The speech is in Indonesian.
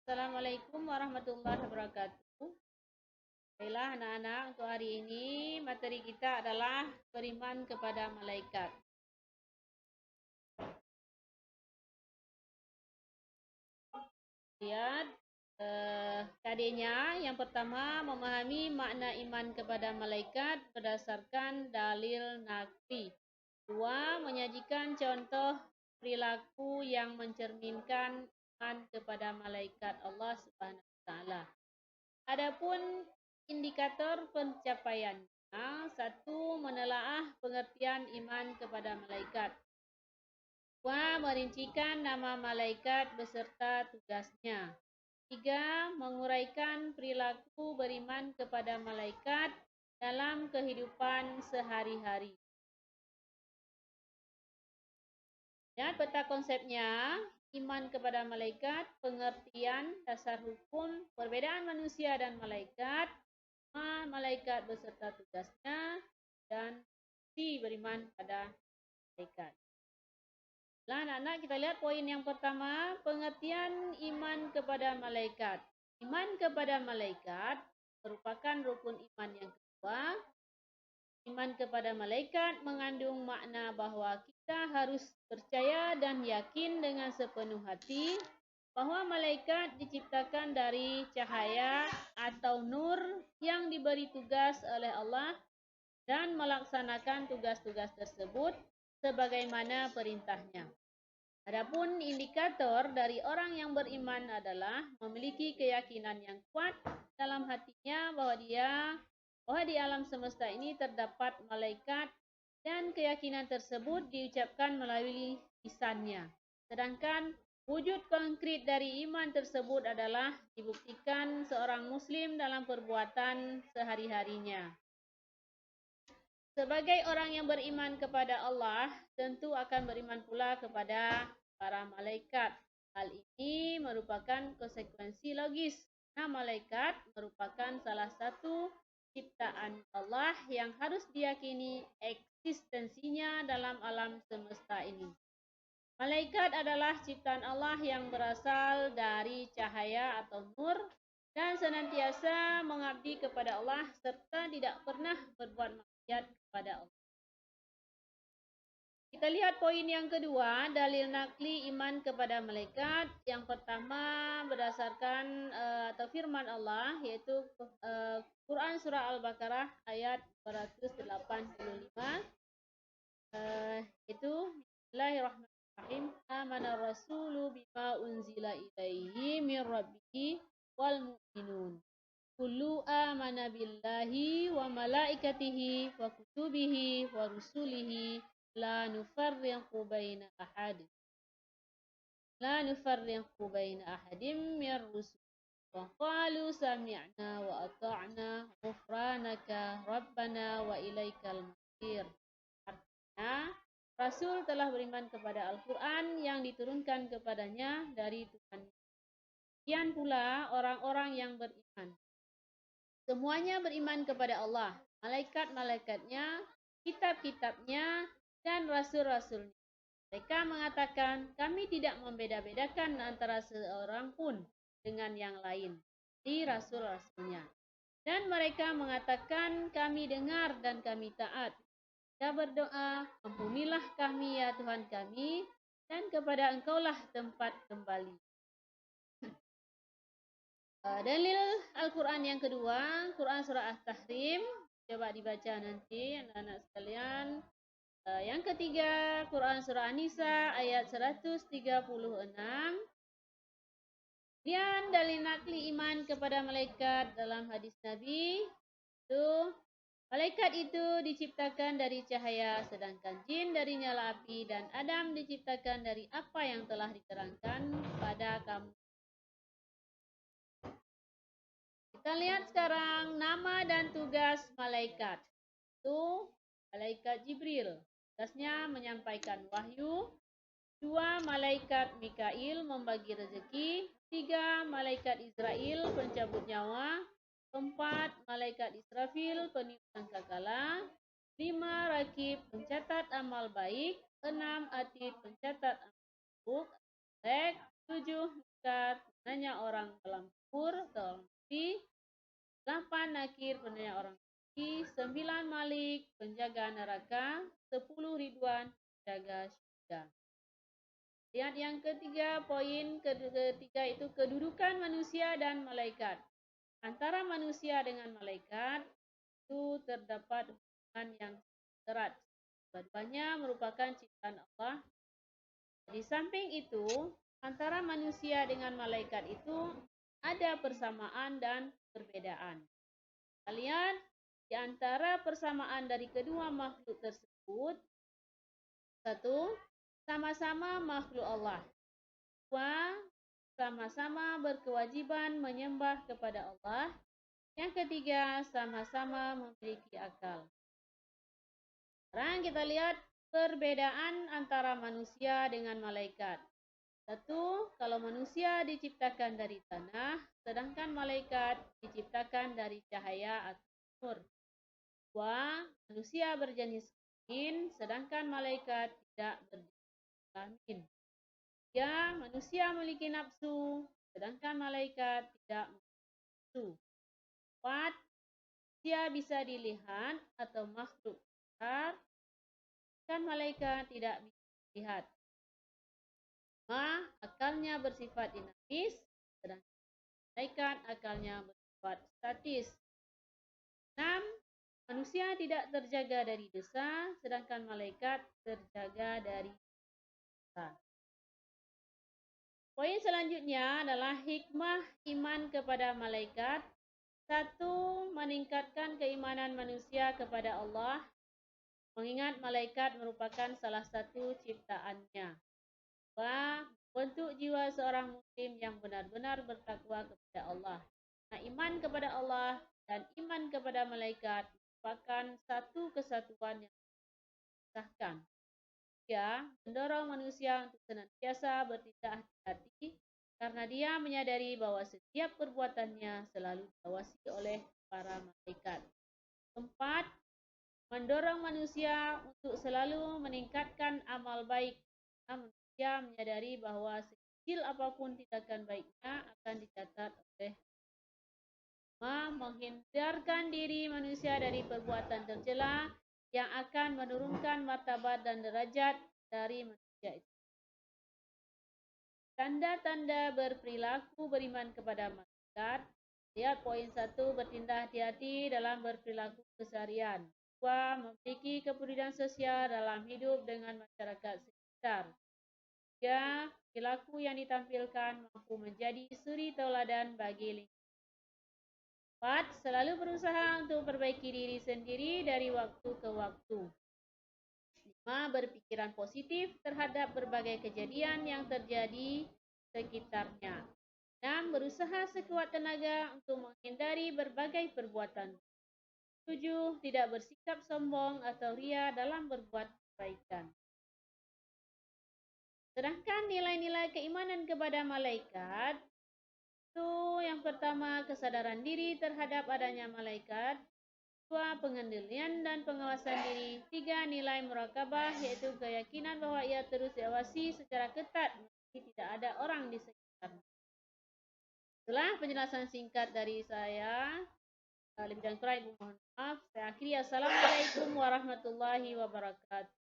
Assalamualaikum warahmatullahi wabarakatuh. Baiklah anak-anak, untuk hari ini materi kita adalah beriman kepada malaikat. Lihat KD-nya. Yang pertama, memahami makna iman kepada malaikat berdasarkan dalil naqli. 2. Menyajikan contoh perilaku yang mencerminkan iman kepada malaikat Allah Subhanahu wa taala. Adapun indikator pencapaiannya, 1. Menelaah pengertian iman kepada malaikat. 2. Merincikan nama malaikat beserta tugasnya. 3. Menguraikan perilaku beriman kepada malaikat dalam kehidupan sehari-hari. Dan peta konsepnya, iman kepada malaikat, pengertian, dasar hukum, perbedaan manusia dan malaikat, malaikat beserta tugasnya, dan beriman pada malaikat. Nah, anak-anak, kita lihat poin yang pertama, pengertian iman kepada malaikat. Iman kepada malaikat merupakan rukun iman yang kedua. Iman kepada malaikat mengandung makna bahwa kita harus percaya dan yakin dengan sepenuh hati bahwa malaikat diciptakan dari cahaya atau nur yang diberi tugas oleh Allah dan melaksanakan tugas-tugas tersebut sebagaimana perintahnya. Adapun indikator dari orang yang beriman adalah memiliki keyakinan yang kuat dalam hatinya bahwa di alam semesta ini terdapat malaikat dan keyakinan tersebut diucapkan melalui lisannya. Sedangkan wujud konkret dari iman tersebut adalah dibuktikan seorang muslim dalam perbuatan sehari-harinya. Sebagai orang yang beriman kepada Allah, tentu akan beriman pula kepada para malaikat. Hal ini merupakan konsekuensi logis. Nah, malaikat merupakan salah satu ciptaan Allah yang harus diyakini eksistensinya dalam alam semesta ini. Malaikat adalah ciptaan Allah yang berasal dari cahaya atau nur dan senantiasa mengabdi kepada Allah serta tidak pernah berbuat maksiat kepada Allah. Kita lihat poin yang kedua, dalil naqli iman kepada malaikat. Yang pertama berdasarkan atau firman Allah, yaitu Quran surah Al-Baqarah ayat 485. Itu Bismillahirrahmanirrahim. Amana rasulu bima unzila ilaihi min rabbihi wal mu'minun. Kullu amana billahi wa malaikatihi wa kutubihi wa rusulihi la nufarriqu baina ahadin. La nufarriqu baina ahadim min rusul. Wa qalu sami'na wa ata'na ghufranaka rabbana wa ilaikal masir. Artinya, Rasul telah beriman kepada Al-Quran yang diturunkan kepadanya dari Tuhan. Demikian pula orang-orang yang beriman. Semuanya beriman kepada Allah, malaikat-malaikatnya, kitab-kitabnya, dan rasul-rasulnya. Mereka mengatakan, kami tidak membeda-bedakan antara seorang pun dengan yang lain di rasul-rasulnya. Dan mereka mengatakan, kami dengar dan kami taat. Kita berdoa, ampunilah kami ya Tuhan kami, dan kepada Engkaulah tempat kembali. Dalil Al-Quran yang kedua, Quran surah At-Tahrim. Coba dibaca nanti anak-anak sekalian. Yang ketiga, Quran surah An-Nisa ayat 136. Kemudian dalil naqli iman kepada malaikat dalam hadis Nabi. Malaikat itu diciptakan dari cahaya, sedangkan jin dari nyala api, dan Adam diciptakan dari apa yang telah diterangkan pada kamu. Kita lihat sekarang nama dan tugas malaikat. Itu malaikat Jibril. Tugasnya menyampaikan wahyu. 2. Malaikat Mikail membagi rezeki. 3. Malaikat Israel pencabut nyawa. 4. Malaikat Israfil peniup sangkakala. 5. Rakib pencatat amal baik. 6. Atid pencatat amal buruk. 7. Mukat penanya orang dalam kubur atau api, 8 nakir penanya orang mati, 9 malik penjaga neraka, 10 ridwan penjaga syurga. Lihat yang ketiga, poin ketiga itu kedudukan manusia dan malaikat. Antara manusia dengan malaikat itu terdapat hubungan yang erat. Keduanya merupakan ciptaan Allah. Di samping itu, antara manusia dengan malaikat itu ada persamaan dan perbedaan. Kalian, di antara persamaan dari kedua makhluk tersebut, satu, sama-sama makhluk Allah. Dua, sama-sama berkewajiban menyembah kepada Allah. Yang ketiga, sama-sama memiliki akal. Sekarang kita lihat perbedaan antara manusia dengan malaikat. Satu, kalau manusia diciptakan dari tanah, sedangkan malaikat diciptakan dari cahaya atau nur. Dua, manusia berjenis kelamin, sedangkan malaikat tidak berjenis kelamin. Tiga, manusia memiliki nafsu, sedangkan malaikat tidak memiliki nafsu. 4. Manusia bisa dilihat atau makhluk besar, dan malaikat tidak bisa dilihat. 5. Akalnya bersifat dinamis, sedangkan malaikat akalnya bersifat statis. 6. Manusia tidak terjaga dari dosa, sedangkan malaikat terjaga dari dosa. Poin selanjutnya adalah hikmah iman kepada malaikat. 1. Meningkatkan keimanan manusia kepada Allah, mengingat malaikat merupakan salah satu ciptaannya. 2. Membentuk jiwa seorang muslim yang benar-benar bertakwa kepada Allah. Nah, iman kepada Allah dan iman kepada malaikat merupakan satu kesatuan yang disahkan. 3. Mendorong manusia untuk senantiasa bertindak hati-hati karena dia menyadari bahwa setiap perbuatannya selalu diawasi oleh para malaikat. 4. Mendorong manusia untuk selalu meningkatkan amal baik. Manusia menyadari bahwa sekecil apapun tindakan baiknya akan dicatat oleh Allah. Menghindarkan diri manusia dari perbuatan tercela yang akan menurunkan martabat dan derajat dari manusia itu. Tanda-tanda berperilaku beriman kepada malaikat. Lihat poin 1, bertindak hati-hati dalam berperilaku keseharian. 2. Memiliki kepedulian sosial dalam hidup dengan masyarakat sekitar. 3. Perilaku yang ditampilkan mampu menjadi suri tauladan bagi lingkungan. 4. Selalu berusaha untuk perbaiki diri sendiri dari waktu ke waktu. 5. Berpikiran positif terhadap berbagai kejadian yang terjadi sekitarnya. 6. Berusaha sekuat tenaga untuk menghindari berbagai perbuatan. 7. Tidak bersikap sombong atau ria dalam berbuat kebaikan. Sedangkan nilai-nilai keimanan kepada malaikat, itu yang pertama, kesadaran diri terhadap adanya malaikat. 2. Pengendalian dan pengawasan diri. 3. Nilai murakabah, yaitu keyakinan bahwa ia terus diawasi secara ketat meski tidak ada orang di sekitarnya. Itulah penjelasan singkat dari saya. Lebih dan kurang ibu mohon maaf. Saya akhiri. Assalamualaikum warahmatullahi wabarakatuh.